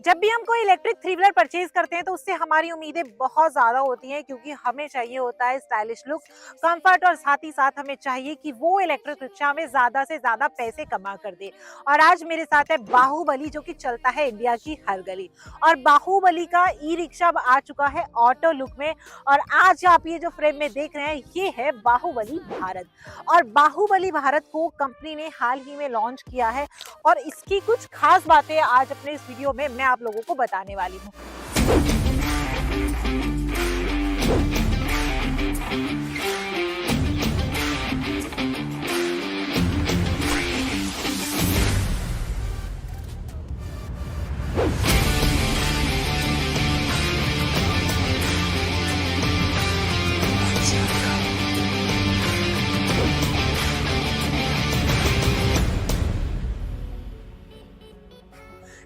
जब भी हम कोई इलेक्ट्रिक थ्री व्हीलर परचेज करते हैं तो उससे हमारी उम्मीदें बहुत ज़्यादा होती हैं, क्योंकि हमें चाहिए होता है स्टाइलिश लुक, कंफर्ट और साथ ही साथ हमें चाहिए कि वो इलेक्ट्रिक रिक्शा में ज़्यादा से ज़्यादा पैसे कमा कर दे। और आज मेरे साथ है बाहुबली, जो कि चलता है इंडिया की हर गली। और बाहुबली का ई रिक्शा अब आ चुका है ऑटो लुक में। और आज आप ये जो फ्रेम में देख रहे हैं ये है बाहुबली भारत। और बाहुबली भारत को कंपनी ने हाल ही में लॉन्च किया है और इसकी कुछ खास बातें आज अपने इस वीडियो में मैं आप लोगों को बताने वाली हूँ।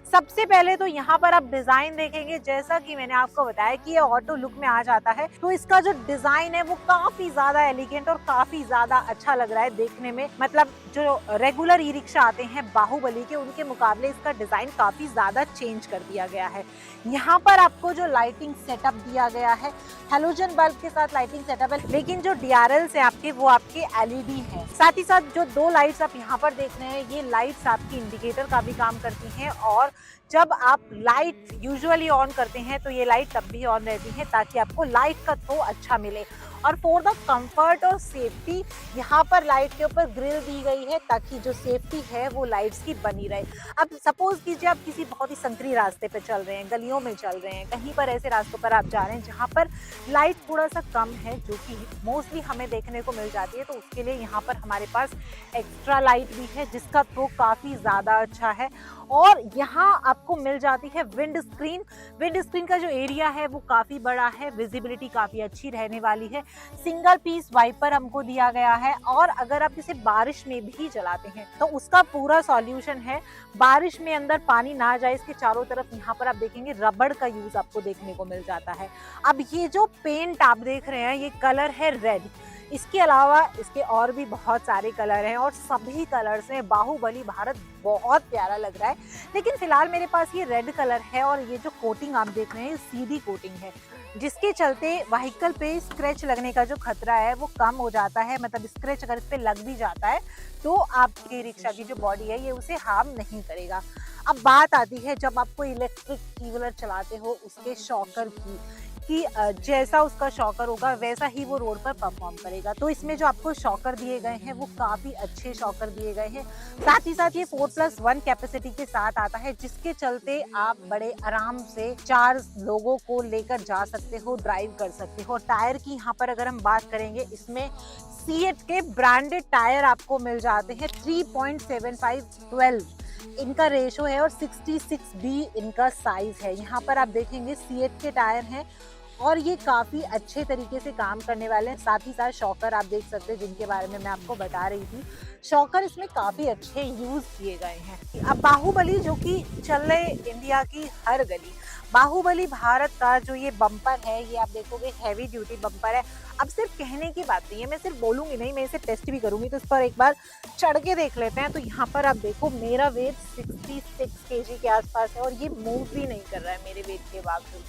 सबसे पहले तो यहाँ पर आप डिजाइन देखेंगे, जैसा कि मैंने आपको बताया कि ये ऑटो लुक में आ जाता है, तो इसका जो डिजाइन है वो काफी ज्यादा एलिगेंट और काफी ज्यादा अच्छा लग रहा है देखने में। मतलब जो रेगुलर ई रिक्शा आते हैं बाहुबली के, उनके मुकाबले इसका डिजाइन काफी ज्यादा चेंज कर दिया गया है। यहाँ पर आपको जो लाइटिंग सेटअप दिया गया है, हेलोजन बल्ब के साथ लाइटिंग सेटअप है, लेकिन जो डीआरएल्स है आपके वो आपके एलईडी है। साथ ही साथ जो दो लाइट्स आप यहाँ पर देख रहे हैं, ये लाइट्स आपकी इंडिकेटर का भी काम करती हैं। और जब आप लाइट यूजुअली ऑन करते हैं तो ये लाइट तब भी ऑन रहती है ताकि आपको लाइट का थ्रो अच्छा मिले। और फॉर द कंफर्ट और सेफ्टी यहाँ पर लाइट के ऊपर ग्रिल दी गई है ताकि जो सेफ्टी है वो लाइट्स की बनी रहे। अब सपोज कीजिए आप किसी बहुत ही संकरी रास्ते पे चल रहे हैं, गलियों में चल रहे हैं, कहीं पर ऐसे रास्तों पर आप जा रहे हैं जहाँ पर लाइट थोड़ा सा कम है, जो कि मोस्टली हमें देखने को मिल जाती है, तो उसके लिए यहाँ पर हमारे पास एक्स्ट्रा लाइट भी है जिसका थ्रो काफ़ी ज़्यादा अच्छा है। और यहाँ आपको मिल जाती है विंड स्क्रीन। विंड स्क्रीन का जो एरिया है वो काफ़ी बड़ा है, विजिबिलिटी काफ़ी अच्छी रहने वाली है। सिंगल पीस वाइपर हमको दिया गया है। और अगर आप इसे बारिश में भी चलाते हैं तो उसका पूरा सॉल्यूशन है, बारिश में अंदर पानी ना जाए इसके चारों तरफ यहाँ पर आप देखेंगे रबड़ का यूज आपको देखने को मिल जाता है। अब ये जो पेंट आप देख रहे हैं ये कलर है रेड। इसके अलावा इसके और भी बहुत सारे कलर हैं और सभी कलर्स में बाहुबली भारत बहुत प्यारा लग रहा है। लेकिन फिलहाल मेरे पास ये रेड कलर है और ये जो कोटिंग आप देख रहे हैं सीधी कोटिंग है, जिसके चलते व्हीकल पे स्क्रैच लगने का जो खतरा है वो कम हो जाता है। मतलब स्क्रैच अगर इस पे लग भी जाता है तो आपकी रिक्शा की जो बॉडी है ये उसे हार्म नहीं करेगा। अब बात आती है जब आप कोई इलेक्ट्रिक थ्री व्हीलर चलाते हो उसके शॉकर की, कि जैसा उसका शॉकर होगा वैसा ही वो रोड पर परफॉर्म करेगा। तो इसमें जो आपको शॉकर दिए गए हैं वो काफ़ी अच्छे शॉकर दिए गए हैं। साथ ही साथ ये 4+1 कैपेसिटी के साथ आता है, जिसके चलते आप बड़े आराम से 4 लोगों को लेकर जा सकते हो, ड्राइव कर सकते हो। टायर की यहाँ पर अगर हम बात करेंगे, इसमें सीएट के ब्रांडेड टायर आपको मिल जाते हैं। 3.75/12 इनका रेशो है और 66B इनका साइज है। यहाँ पर आप देखेंगे सीएट के टायर हैं और ये काफ़ी अच्छे तरीके से काम करने वाले हैं। साथ ही साथ शॉकर आप देख सकते हैं जिनके बारे में मैं आपको बता रही थी, शॉकर इसमें काफ़ी अच्छे यूज़ किए गए हैं। अब बाहुबली जो कि चल रहे इंडिया की हर गली, बाहुबली भारत का जो ये बम्पर है ये आप देखोगे हैवी ड्यूटी बम्पर है। अब सिर्फ कहने की बात नहीं है, मैं सिर्फ बोलूँगी नहीं, मैं इसे टेस्ट भी करूँगी। तो इस पर एक बार चढ़ के देख लेते हैं। तो यहाँ पर आप देखो मेरा वेट 66 kg के आसपास है और ये मूव भी नहीं कर रहा है मेरे वेट के बावजूद।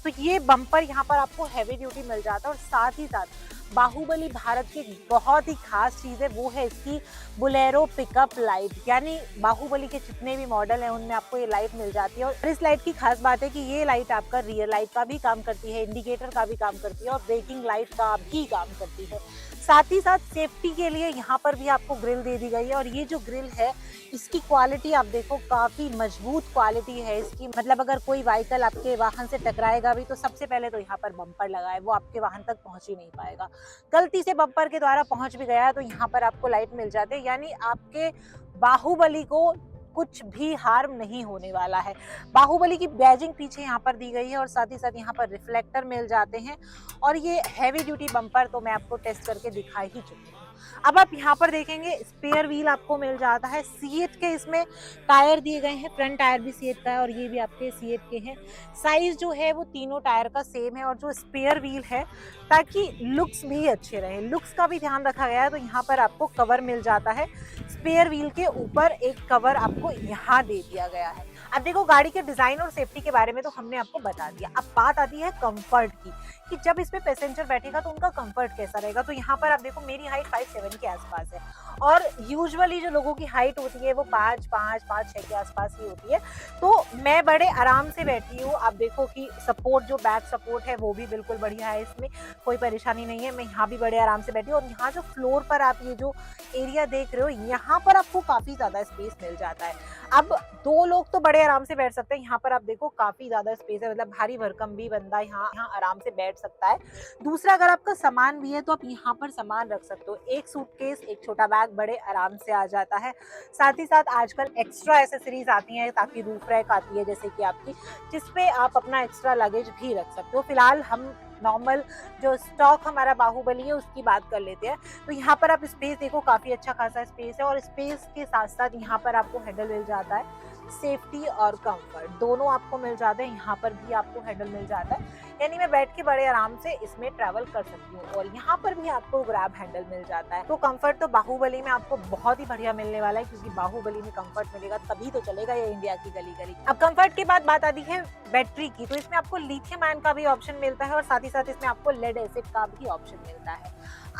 तो ये बम्पर यहाँ पर आपको हैवी ड्यूटी मिल जाता है। और साथ ही साथ बाहुबली भारत की बहुत ही खास चीज़ है वो है इसकी बोलेरो पिकअप लाइट। यानी बाहुबली के जितने भी मॉडल हैं उनमें आपको ये लाइट मिल जाती है। और इस लाइट की खास बात है कि ये लाइट आपका रियर लाइट का भी काम करती है, इंडिकेटर का भी काम करती है और ब्रेकिंग लाइट का भी काम करती है। साथ ही साथ सेफ्टी के लिए यहाँ पर भी आपको ग्रिल दे दी गई है। और ये जो ग्रिल है इसकी क्वालिटी आप देखो काफ़ी मजबूत क्वालिटी है इसकी। मतलब अगर कोई व्हीकल आपके वाहन से टकराएगा भी तो सबसे पहले तो यहाँ पर बम्पर लगा है, वो आपके वाहन तक पहुँच ही नहीं पाएगा। गलती से बम्पर के द्वारा पहुँच भी गया तो यहाँ पर आपको लाइट मिल जाते हैं, यानी आपके बाहुबली को कुछ भी हार्म नहीं होने वाला है। बाहुबली की बैजिंग पीछे यहाँ पर दी गई है और साथ ही साथ यहाँ पर रिफ्लेक्टर मिल जाते हैं। और ये हैवी ड्यूटी बम्पर तो मैं आपको टेस्ट करके दिखा ही चुकी हूँ। अब आप यहाँ पर देखेंगे स्पेयर व्हील आपको मिल जाता है। सीएट के इसमें टायर दिए गए हैं, फ्रंट टायर भी सीएट का है और ये भी आपके सीएट के हैं। साइज जो है वो तीनों टायर का सेम है। और जो स्पेयर व्हील है ताकि लुक्स भी अच्छे रहे, लुक्स का भी ध्यान रखा गया है। तो यहाँ पर आपको कवर मिल जाता है, स्पेयर व्हील के ऊपर एक कवर आपको यहाँ दे दिया गया है। अब देखो गाड़ी के डिजाइन और सेफ्टी के बारे में तो हमने आपको बता दिया, अब बात आती है कंफर्ट की कि जब इसमें पैसेंजर बैठेगा तो उनका कंफर्ट कैसा रहेगा। तो यहाँ पर आप देखो मेरी हाइट 5'7" के आसपास है और यूजुअली जो लोगों की हाइट होती है वो 5'6" के आसपास ही होती है। तो मैं बड़े आराम से बैठी हूँ। आप देखो कि सपोर्ट जो बैक सपोर्ट है वो भी बिल्कुल बढ़िया है, इसमें कोई परेशानी नहीं है। मैं यहाँ भी बड़े आराम से बैठी हूँ और यहाँ जो फ्लोर पर आप ये जो एरिया देख रहे हो यहाँ पर आपको काफी ज्यादा स्पेस मिल जाता है। अब 2 लोग तो बड़े आराम से बैठ सकते हैं, यहाँ पर आप देखो काफी ज्यादा स्पेस है, मतलब भारी भरकम भी बंदा यहाँ आराम से बैठ सकता है। दूसरा, अगर आपका सामान भी है तो आप यहाँ पर सामान रख सकते हो, एक सूटकेस एक छोटा बैग बड़े आराम से आ जाता है। साथ ही साथ आजकल एक्स्ट्रा एसेसरीज आती हैं, ताकि रूफ रैक आती है जैसे कि आपकी, जिसपे आप अपना एक्स्ट्रा लगेज भी रख सकते हो। फिलहाल हम नॉर्मल जो स्टॉक हमारा बाहुबली है उसकी बात कर लेते हैं। तो यहाँ पर आप स्पेस देखो, काफी अच्छा खासा स्पेस है और स्पेस के साथ साथ यहाँ पर आपको हैंडल मिल जाता है। सेफ्टी और कंफर्ट दोनों आपको मिल जाते हैं, यहाँ पर भी आपको हैंडल मिल जाता है, यानी मैं बैठ के बड़े आराम से इसमें ट्रैवल कर सकती हूँ। और यहाँ पर भी आपको ग्रैब हैंडल मिल जाता है। तो कंफर्ट तो बाहुबली में आपको बहुत ही बढ़िया मिलने वाला है, क्योंकि बाहुबली में कंफर्ट मिलेगा तभी तो चलेगा ये इंडिया की गली गली। अब कंफर्ट के बाद बात आती है बैटरी की। तो इसमें आपको लिथियम आयन का भी ऑप्शन मिलता है और साथ ही साथ इसमें आपको लेड एसिड का भी ऑप्शन मिलता है।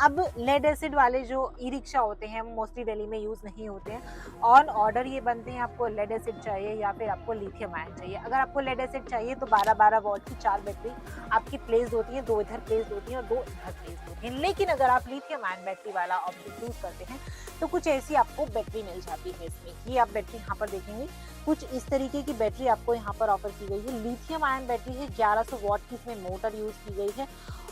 अब लेड एसिड वाले जो ई रिक्शा होते हैं मोस्टली दिल्ली में यूज नहीं होते हैं, ऑन ऑर्डर ये बनते हैं। आपको लेड एसिड चाहिए या फिर आपको लिथियम आयन चाहिए। अगर आपको लेड एसिड चाहिए तो 12-12 वॉट की 4 बैटरी आपकी प्लेस होती है, 2 इधर प्लेस होती है और 2 इधर प्लेस होती है। लेकिन अगर आप लिथियम आयन बैटरी वाला ऑप्शन यूज करते हैं तो कुछ ऐसी आपको बैटरी मिल जाती है इसमें। ये आप बैटरी यहाँ पर देखेंगे, कुछ इस तरीके की बैटरी आपको यहाँ पर ऑफर की गई है। लिथियम आयन बैटरी है, 1100 वॉट की इसमें मोटर यूज की गई है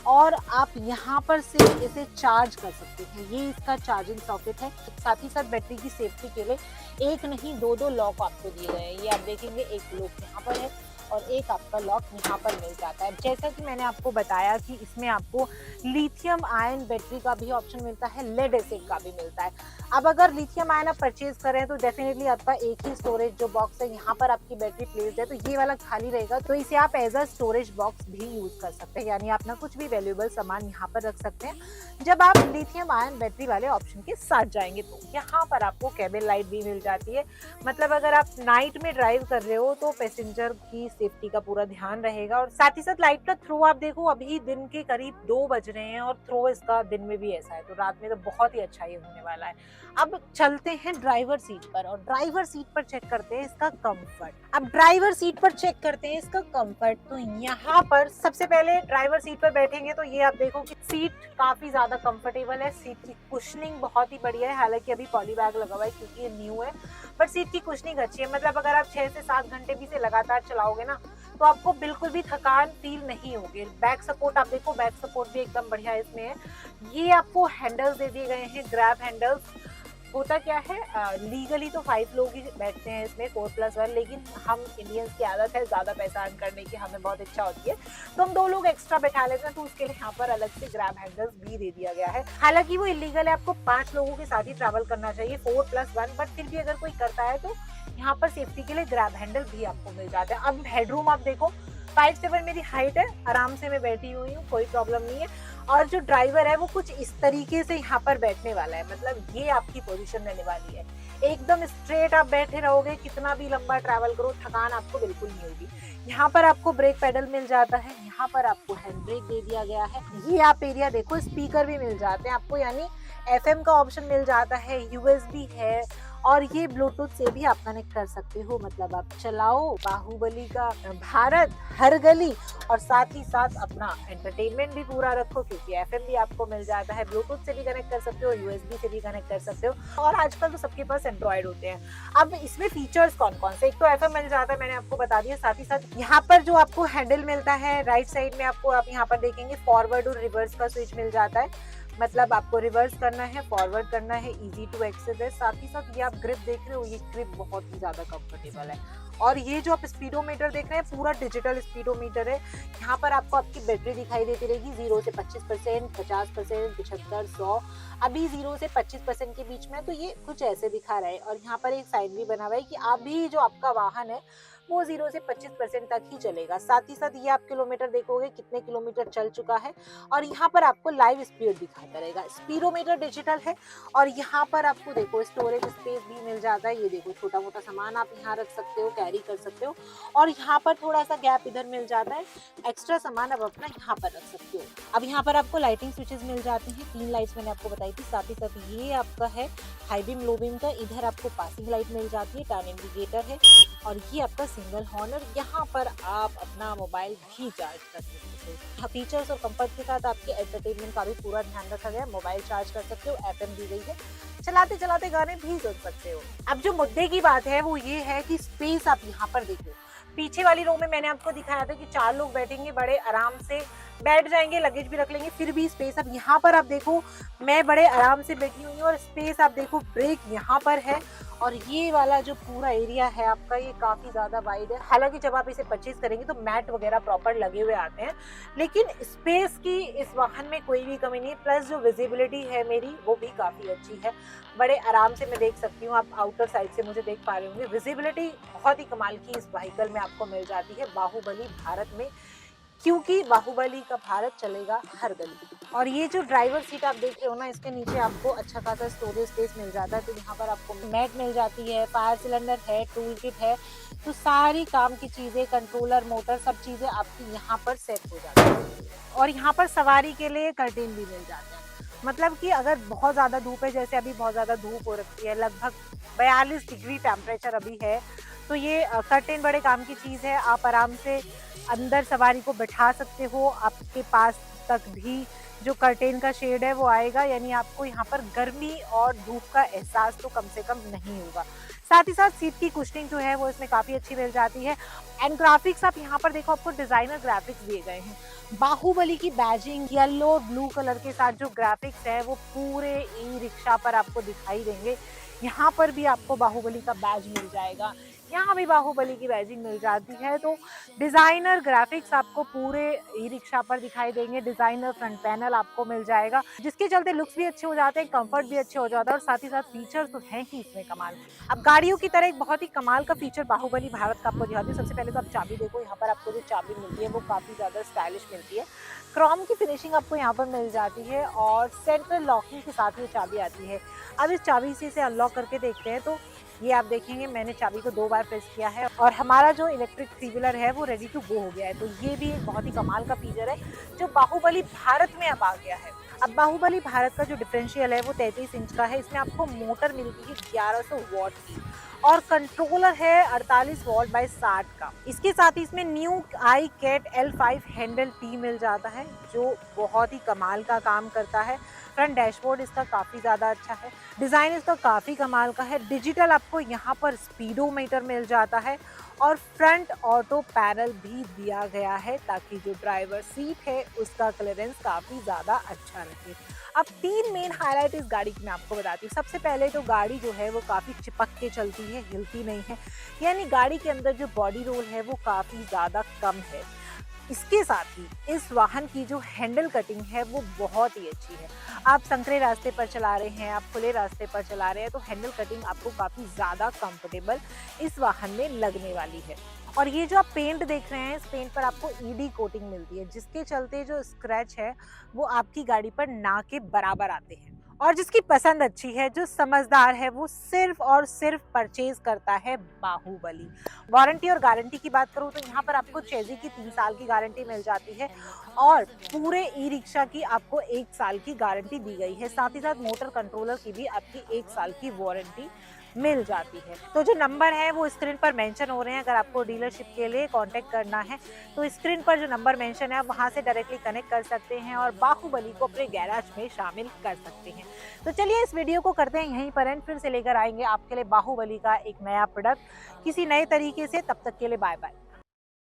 और आप यहाँ पर से इसे चार्ज कर सकते हैं। ये इसका चार्जिंग सॉकेट है। साथ ही साथ बैटरी की सेफ्टी के लिए एक नहीं 2 लॉक आपको दिए गए हैं। ये आप देखेंगे एक लॉक यहाँ पर है और एक आपका लॉक यहाँ पर मिल जाता है। जैसा कि मैंने आपको बताया कि इसमें आपको लिथियम आयन बैटरी का भी ऑप्शन मिलता है, लेड एसिड का भी मिलता है। अब अगर लिथियम आयन आप परचेज करें तो डेफिनेटली आपका एक ही स्टोरेज जो बॉक्स है यहाँ पर आपकी बैटरी प्लेस्ड है, तो ये वाला खाली रहेगा, तो इसे आप एज अ स्टोरेज बॉक्स भी यूज कर सकते हैं, यानी अपना कुछ भी वैल्यूएबल सामान यहाँ पर रख सकते हैं। जब आप लिथियम आयन बैटरी वाले ऑप्शन के साथ जाएंगे तो यहाँ पर आपको केबिन लाइट भी मिल जाती है। मतलब अगर आप नाइट में ड्राइव कर रहे हो तो पैसेंजर की सेफ्टी का पूरा ध्यान रहेगा। और साथ ही साथ लाइट का थ्रो आप देखो, अभी दिन के करीब 2 बज रहे हैं और थ्रो इसका दिन में भी ऐसा है, तो रात में तो बहुत ही अच्छा ये होने वाला है। अब चलते हैं ड्राइवर सीट पर और ड्राइवर सीट पर चेक करते हैं इसका कंफर्ट। अब ड्राइवर सीट पर चेक करते हैं इसका कंफर्ट। तो यहाँ पर सबसे पहले ड्राइवर सीट पर बैठेंगे तो ये आप देखो कि सीट काफी ज्यादा कंफर्टेबल है। सीट की कुशनिंग बहुत ही बढ़िया है, हालांकि अभी पॉली बैग लगा हुआ है क्योंकि ये न्यू है, बट सीट की कुशनिंग अच्छी है। मतलब अगर आप 6 से 7 घंटे भी से लगातार चलाओगे ना तो आपको बिल्कुल भी थकान फील नहीं होगी। बैक सपोर्ट आप देखो, बैक सपोर्ट भी एकदम बढ़िया इसमें है। ये आपको हैंडल्स दे दिए गए हैं, ग्रैब हैंडल्स। होता क्या है, लीगली तो 5 लोग ही बैठते हैं इसमें 4+1, लेकिन हम इंडियंस की आदत है ज्यादा पैसा अर्न करने की, हमें बहुत इच्छा होती है तो हम 2 लोग एक्स्ट्रा बैठा लेते हैं, तो उसके लिए यहाँ पर अलग से ग्रैब हैंडल्स भी दे दिया गया है। हालांकि वो इलीगल है, आपको 5 लोगों के साथ ही ट्रैवल करना चाहिए 4+1, बट फिर भी अगर कोई करता है तो यहाँ पर सेफ्टी के लिए ग्रैब हैंडल भी आपको मिल जाता है। अब हेडरूम आप देखो, 5'7" मेरी हाइट है, आराम से मैं बैठी हुई हूँ, कोई प्रॉब्लम नहीं है। और जो ड्राइवर है वो कुछ इस तरीके से यहाँ पर बैठने वाला है, मतलब ये आपकी पोजीशन रहने वाली है। एकदम स्ट्रेट आप बैठे रहोगे, कितना भी लंबा ट्रैवल करो थकान आपको बिल्कुल नहीं होगी। यहाँ पर आपको ब्रेक पेडल मिल जाता है, यहाँ पर आपको हैंड ब्रेक दे दिया गया है। ये आप एरिया देखो, स्पीकर भी मिल जाते हैं आपको, यानी FM का ऑप्शन मिल जाता है, USB है और ये ब्लूटूथ से भी आप कनेक्ट कर सकते हो। मतलब आप चलाओ बाहुबली का भारत हर गली और साथ ही साथ अपना एंटरटेनमेंट भी पूरा रखो, क्योंकि FM भी आपको मिल जाता है। ब्लूटूथ से भी कनेक्ट कर सकते हो, USB से भी कनेक्ट कर सकते हो और आजकल तो सबके पास एंड्रॉइड होते हैं। अब इसमें फीचर्स कौन कौन से, एक तो FM मिल जाता है, मैंने आपको बता दिया। साथ ही साथ यहाँ पर जो आपको हैंडल मिलता है राइट साइड में, आपको आप यहाँ पर देखेंगे फॉरवर्ड और रिवर्स का स्विच मिल जाता है। मतलब आपको रिवर्स करना है, फॉरवर्ड करना है, इजी टू एक्सेस है। साथ ही साथ ये आप ग्रिप देख रहे हो, ये ग्रिप बहुत ही ज्यादा कंफर्टेबल है। और ये जो आप स्पीडोमीटर देख रहे हैं पूरा डिजिटल स्पीडोमीटर है। यहाँ पर आपको आपकी बैटरी दिखाई देती रहेगी 0 से 25%, 50%, 75, 100। अभी 0 से 25% के बीच में, तो ये कुछ ऐसे दिखा रहा है। और यहाँ पर एक साइन भी बना हुआ है कि अभी जो आपका वाहन है वो 0 से 25% तक ही चलेगा। साथ ही साथ ये आप किलोमीटर देखोगे कितने किलोमीटर चल चुका है, और यहाँ पर आपको लाइव स्पीड दिखाता रहेगा। स्पीडोमीटर डिजिटल है, और यहाँ पर आपको देखो स्टोरेज स्पेस भी मिल जाता है। ये देखो छोटा मोटा सामान आप यहाँ रख सकते हो, कैरी कर सकते हो, और यहाँ पर थोड़ा सा गैप इधर मिल जाता है, एक्स्ट्रा सामान आप अपना यहाँ पर रख सकते हो। अब यहाँ पर आपको लाइटिंग स्विचेस मिल जाती हैं, 3 लाइट्स मैंने आपको बताई थी। साथ ही साथ ये आपका है हाई बीम लो बीम का, इधर आपको पासिंग लाइट मिल जाती है, टर्न इंडिकेटर है, और ये आपका सिंगल हॉर्नर। यहाँ पर आप अपना मोबाइल भी चार्ज कर सकते हो। फीचर्स और कंफर्ट के साथ आपके एंटरटेनमेंट का भी पूरा ध्यान रखा गया है। मोबाइल चार्ज कर सकते हो, FM दी गई है, चलाते चलाते गाने भी सुन सकते हो। अब जो मुद्दे की बात है वो ये है कि स्पेस आप यहाँ पर देखो, पीछे वाली रो में मैंने आपको दिखाया था कि 4 लोग बैठेंगे, बड़े आराम से बैठ जाएंगे, लगेज भी रख लेंगे, फिर भी स्पेस। अब यहाँ पर आप देखो मैं बड़े आराम से बैठी हुई हूँ, और स्पेस आप देखो, ब्रेक यहाँ पर है, और ये वाला जो पूरा एरिया है आपका ये काफी ज्यादा वाइड है। हालांकि जब आप इसे परचेज करेंगे तो मैट वगैरह प्रॉपर लगे हुए आते हैं, लेकिन स्पेस की इस वाहन में कोई भी कमी नहीं। प्लस जो विजिबिलिटी है मेरी वो भी काफी अच्छी है, बड़े आराम से मैं देख सकती हूँ। आप आउटर साइड से मुझे देख पा रहे होंगे, विजिबिलिटी बहुत ही कमाल की इस व्हीकल में आपको मिल जाती है बाहुबली भारत में, क्योंकि बाहुबली का भारत चलेगा हर गली। और ये जो ड्राइवर सीट आप देख रहे हो ना, इसके नीचे आपको अच्छा खासा स्टोरेज स्पेस मिल जाता है। तो यहाँ पर आपको मैट मिल जाती है, फायर सिलेंडर है, टूल किट है, तो सारी काम की चीजें, कंट्रोलर, मोटर, सब चीजें आपकी यहाँ पर सेट हो जाती है। और यहाँ पर सवारी के लिए कर्टेन भी मिल जाते हैं, मतलब कि अगर बहुत ज्यादा धूप है, जैसे अभी बहुत ज्यादा धूप हो रखी है, लगभग 42 डिग्री टेम्परेचर अभी है, तो ये कर्टेन बड़े काम की चीज है। आप आराम से अंदर सवारी को बैठा सकते हो, आपके पास तक भी जो कर्टेन का शेड है वो आएगा, यानी आपको यहाँ पर गर्मी और धूप का एहसास तो कम से कम नहीं होगा। साथ ही साथ सीट की कुशनिंग जो है वो इसमें काफी अच्छी मिल जाती है। एंड ग्राफिक्स आप यहाँ पर देखो, आपको डिजाइनर ग्राफिक्स दिए गए हैं। बाहुबली की बैजिंग येलो ब्लू कलर के साथ जो ग्राफिक्स है वो पूरे ई रिक्शा पर आपको दिखाई देंगे। यहाँ पर भी आपको बाहुबली का बैज मिल जाएगा, यहाँ भी बाहुबली की बैजिंग मिल जाती है। तो डिजाइनर ग्राफिक्स आपको पूरे ई रिक्शा पर दिखाई देंगे, डिजाइनर फ्रंट पैनल आपको मिल जाएगा, जिसके चलते लुक्स भी अच्छे हो जाते हैं, कंफर्ट भी अच्छे हो जाता है, और साथ ही साथ फीचर तो हैं ही इसमें कमाल। अब गाड़ियों की तरह एक बहुत ही कमाल का फीचर बाहुबली भारत का आपको दिखाती हूँ। सबसे पहले तो आप चाबी देखो, यहाँ पर आपको जो चाबी मिलती है वो काफी ज्यादा स्टाइलिश मिलती है, क्रोम की फिनिशिंग आपको यहाँ पर मिल जाती है, और सेंट्रल लॉकिंग के साथ ये चाबी आती है। अब इस चाबी से इसे अनलॉक करके देखते हैं, तो ये आप देखेंगे मैंने चाबी को 2 बार प्रेस किया है, और हमारा जो इलेक्ट्रिक थ्री व्हीलर है वो रेडी टू गो हो गया है। तो ये भी एक बहुत ही कमाल का फीचर है जो बाहुबली भारत में अब आ गया है। अब बाहुबली भारत का जो डिफरेंशियल है वो 33 इंच का है, इसमें आपको मोटर मिलती है 1100 वॉट की, और कंट्रोलर है 48 वॉट बाय 60 का। इसके साथ ही इसमें न्यू आई कैट L5 हैंडल टी मिल जाता है, जो बहुत ही कमाल का काम करता है। फ्रंट डैशबोर्ड इसका काफी ज्यादा अच्छा है, डिजाइन इसका काफी कमाल का है। डिजिटल आपको यहाँ पर स्पीडोमीटर मिल जाता है, और फ्रंट ऑटो पैनल भी दिया गया है, ताकि जो ड्राइवर सीट है उसका क्लियरेंस काफी ज्यादा अच्छा रहे। अब 3 मेन हाईलाइट इस गाड़ी की मैं आपको बताती हूँ। सबसे पहले तो गाड़ी जो है वो काफी चिपक के चलती है, हिलती नहीं है, यानी गाड़ी के अंदर जो बॉडी रोल है वो काफी ज्यादा कम है। इसके साथ ही इस वाहन की जो हैंडल कटिंग है वो बहुत ही अच्छी है। आप संकरे रास्ते पर चला रहे हैं, आप खुले रास्ते पर चला रहे हैं, तो हैंडल कटिंग आपको काफी ज्यादा कंफर्टेबल इस वाहन में लगने वाली है। और ये जो आप पेंट देख रहे हैं, इस पेंट पर आपको ईडी कोटिंग मिलती है, जिसके चलते जो स्क्रैच है वो आपकी गाड़ी पर ना के बराबर आते हैं। और जिसकी पसंद अच्छी है, जो समझदार है, वो सिर्फ और सिर्फ परचेज करता है बाहुबली। वारंटी और गारंटी की बात करूं तो यहाँ पर आपको चेजी की 3 साल की गारंटी मिल जाती है, और पूरे ई रिक्शा की आपको 1 साल की गारंटी दी गई है। साथ ही साथ मोटर कंट्रोलर की भी आपकी 1 साल की वारंटी मिल जाती है। तो जो नंबर है वो स्क्रीन पर मेंशन हो रहे हैं, अगर आपको डीलरशिप के लिए कांटेक्ट करना है तो स्क्रीन पर जो नंबर मेंशन है आप वहां से डायरेक्टली कनेक्ट कर सकते हैं, और बाहुबली को अपने गैराज में शामिल कर सकते हैं। तो चलिए इस वीडियो को करते हैं यहीं पर एंड, फिर से लेकर आएंगे आपके लिए बाहुबली का एक नया प्रोडक्ट किसी नए तरीके से। तब तक के लिए बाय बाय।